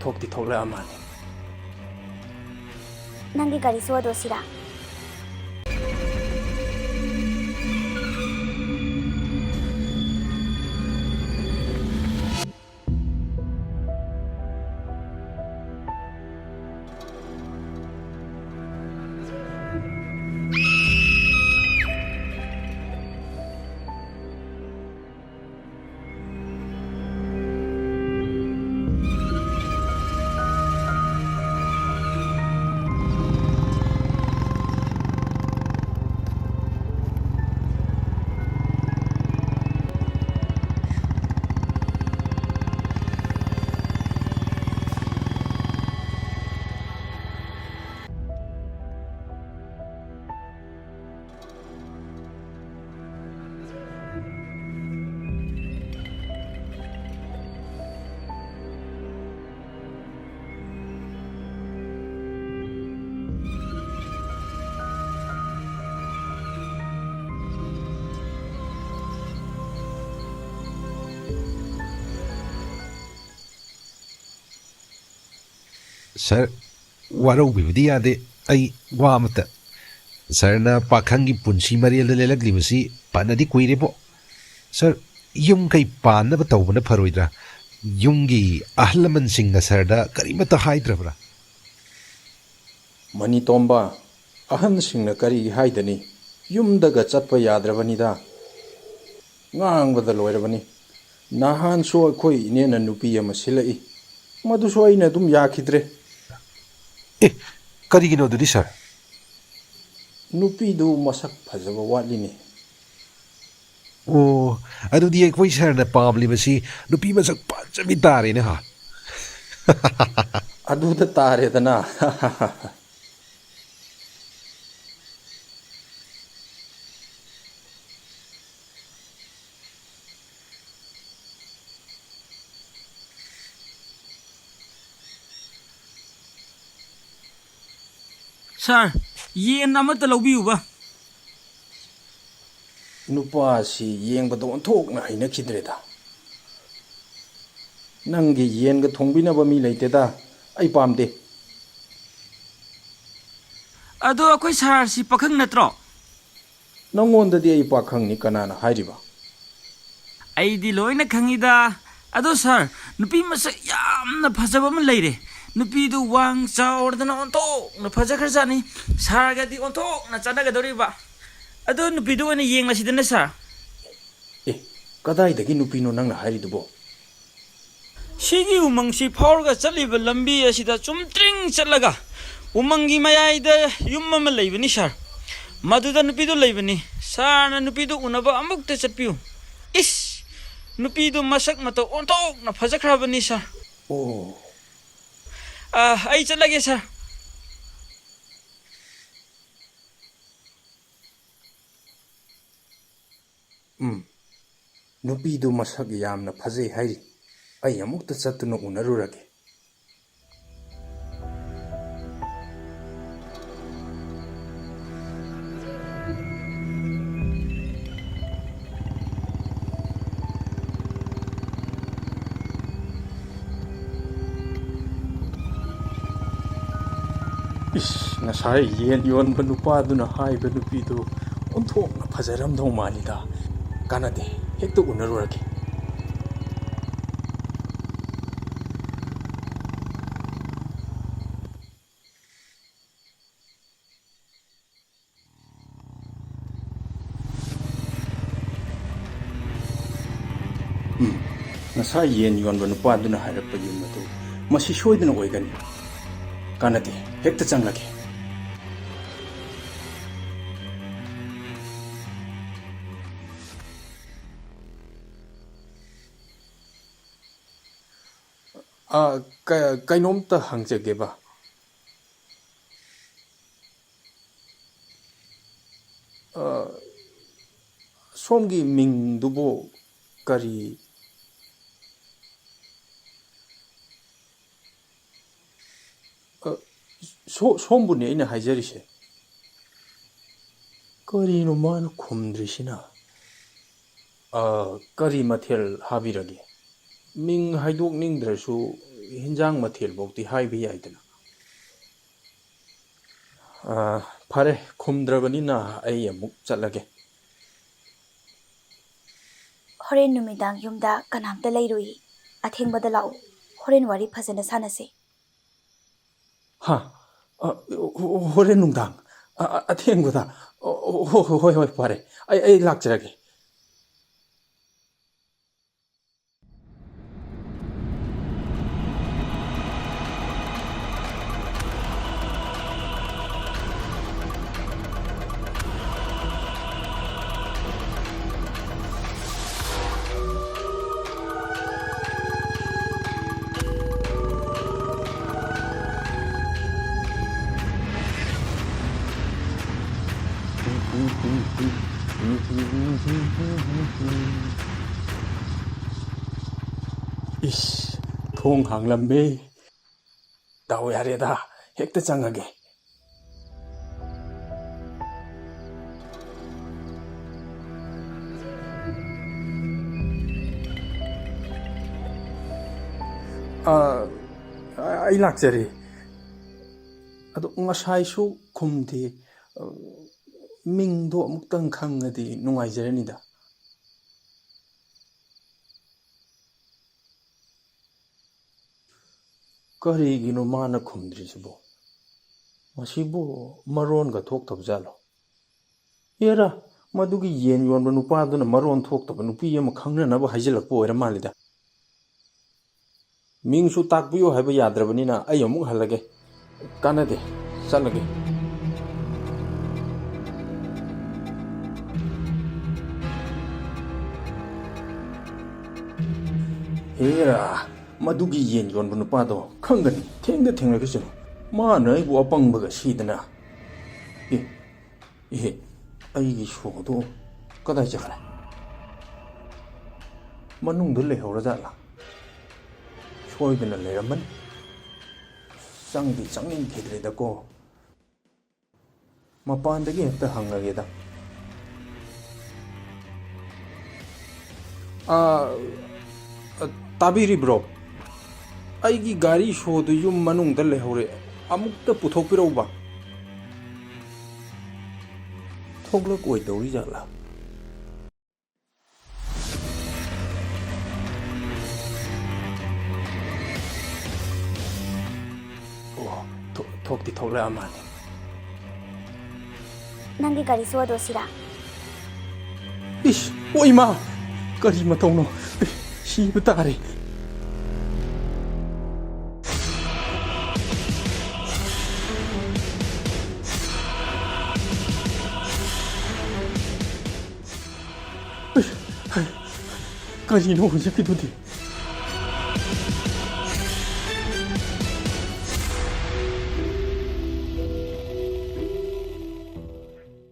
थोक्ति थोक्ला माने नंगी गाड़ी सोदो सिरा Sir, waro bibdi ade ay wamata. Sir na pakhangi punsi mariel lelagli masi panadi kuire po. Sir, yung kay pana ba tawba na paroidra? Yung gi ahlaman sing na sir da karimata haidra bra. Mani tomba ahan sing na kari haidani yumdaga chatpa yadrabanida ngang loirabani nahan so khoi inena nupi ama silai madu so aina dum yakhidre Karigino dudi sir? nupi du masak phajaba watlini Oh, adudi ekoi sir na pamli masi nupi masak panchami tare na ha. adu da tare dana Sir, yen amata lawbiu ba? nupa si yengbado onthok na haina khidreda nangi yenga thongbina ba mi leiteda ai pamde Ado akoi sir si pakhang natro. nangonda di ai pakhang ni kanana hairiba Ai di loina khangida. Ado sir, nupi masa yamna phajaba ma leire. Nupi du wang chaordana ontok na phajakharjani. Sir ga di ontok na chanaga doriba. Ado nupi du ani yeng la sidana sir. kadai dagi nupi no nang na hairidubo Sigi umang si phorga chaliba lambi asida chumtring chalaga. Umangi mayaida yumma ma leibani sir. Maduda nupi du leibani. Sir na nupi du unaba amukta chatpiu. Is nupi du masak mato ontok na phajakhrabani sir. oh Ai chalage sir. nupi du masak yamna phajai hairi ai amukta chatuna unarurage ngasai yen yon nupa duna haiba nupi du onthok na phajaram dau malida kanade hekto unarurage ngasai yen yon nupa duna hairappa yum matu masi soidana oigani kanade hekta changlage kainomta hangjageba somgi ming dubo kari sombune ina haijarise kari no man khumdrisina kari mathel habirage ming haidok ningdrasu ꯍꯤꯟꯖꯥꯡ ꯃꯊꯦꯜꯐꯧꯗꯤ ꯍꯥꯏꯕ ꯌꯥꯏꯗꯅ. ꯐꯔꯦ, ꯈꯨꯝꯗ꯭ꯔꯕꯅꯤꯅ ꯑꯩ ꯑꯃꯨꯛ ꯆꯠꯂꯒꯦ. ꯍꯣꯔꯦꯟ ꯅꯨꯃꯤꯗꯥꯡ ꯌꯨꯝꯗ ꯀꯅꯥꯝꯇ ꯂꯩꯔꯣꯏ. ꯑꯊꯦꯡꯕꯗ ꯂꯥꯛꯎ. ꯍꯣꯔꯦꯟ ꯋꯥꯔꯤ ꯐꯖꯅ ꯁꯥꯟꯅꯁꯦ. ꯍꯥ, ꯍꯣꯔꯦꯟ ꯅꯨꯡꯗꯥꯡ ꯑꯊꯦꯡꯕꯗ? ꯍꯣꯏ ꯍꯣꯏ, ꯐꯔꯦ, ꯑꯩ ꯂꯥꯛꯆꯔꯒꯦ. 이씨, ꯊꯣꯡ ꯍꯥꯡꯂꯝꯃꯦ. ꯗꯥꯎ ꯌꯥꯔꯦꯗ, ꯍꯦꯛꯇ ꯆꯪꯉꯒꯦ. ꯑꯩ ꯂꯥꯛꯆꯔꯦ. ꯑꯗꯣ ꯉꯁꯥꯏꯁꯨ ꯈꯨꯝꯗꯦ. ꯃꯤꯡꯗꯣ ꯑꯃꯨꯛꯇꯪ ꯈꯪꯉꯗꯤ ꯅꯨꯡꯉꯥꯏꯖꯔꯅꯤꯗ. ꯀꯔꯤꯒꯤꯅꯣ ꯃꯥꯅ ꯈꯨꯝꯗ꯭ꯔꯤꯁꯤꯕꯣ? ꯃꯁꯤꯕꯨ ꯃꯔꯣꯟꯒ ꯊꯣꯛꯇꯕꯖꯥꯠꯂꯣ? ꯑꯦꯔꯥ, ꯃꯗꯨꯒꯤ ꯌꯦꯟ ꯌꯣꯟꯕ ꯅꯨꯄꯥꯗꯨꯅ ꯃꯔꯣꯟ ꯊꯣꯛꯇꯕ ꯅꯨꯄꯤ ꯑꯃ ꯈꯪꯅꯅꯕ ꯍꯥꯏꯖꯤꯜꯂꯛꯄ ꯑꯣꯏꯔ ꯃꯥꯜꯂꯤꯗ. ꯃꯤꯡꯁꯨ ꯇꯥꯛꯄꯤꯌꯨ ꯍꯥꯏꯕ ꯌꯥꯗ꯭ꯔꯕꯅꯤꯅ ꯑꯩ ꯑꯃꯨꯛ ꯍꯜꯂꯒꯦ. ꯀꯥꯟꯅꯗꯦ, ꯆꯠꯂꯒꯦ. ꯍꯦꯔꯥ, ꯃꯗꯨꯒꯤ ꯌꯦꯟ ꯌꯣꯟꯕ ꯅꯨꯄꯥꯗꯣ ꯈꯪꯒꯅꯤ, ꯊꯦꯡꯅꯈꯤꯁꯅꯨ. ꯃꯥꯅ ꯑꯩꯕꯨ ꯑꯄꯪꯕꯒ ꯁꯤꯗꯅ. ꯑꯩꯒꯤ ꯁꯣꯗꯣ ꯀꯗꯥꯏ ꯆꯠꯈ꯭ꯔꯦ? ꯃꯅꯨꯡꯗ ꯂꯩꯍꯧꯔꯖꯥꯠꯂꯥ? ꯁꯣꯏꯗꯅ ꯂꯩꯔꯝꯃꯅꯤ. ꯆꯪꯅꯤꯡꯈꯤꯗ꯭ꯔꯦꯗꯀꯣ. ꯃꯄꯥꯟꯗꯒꯤ ꯍꯦꯛꯇ ꯍꯪꯉꯒꯦꯗ. ꯇꯥꯕꯤꯔꯤꯕ꯭ꯔꯣ? ꯑꯩꯒꯤ ꯒꯥꯔꯤ ꯁꯣꯗꯨ ꯌꯨꯝ ꯃꯅꯨꯡꯗ ꯂꯩꯍꯧꯔꯦ. ꯑꯃꯨꯛꯇ ꯄꯨꯊꯣꯛꯄꯤꯔꯧꯕ. ꯊꯣꯛꯂꯛꯑꯣꯏꯗꯧꯔꯤ ꯖꯥꯠꯂꯥ? ꯑꯣ, ꯊꯣꯛꯇꯤ ꯊꯣꯛꯂꯛꯑ ꯃꯥꯜꯂꯦ. ꯅꯪꯒꯤ ꯒꯥꯔꯤ ꯁꯣꯗꯣ ꯁꯤꯔꯥ? ꯏꯁ, ꯑꯣꯏꯃꯥ! ꯀꯔꯤ ꯃꯇꯧꯅꯣ? ꯁꯤꯕ ꯇꯥꯔꯦ. ꯀꯔꯤꯅꯣ ꯍꯧꯖꯤꯛꯀꯤꯗꯨꯗꯤ?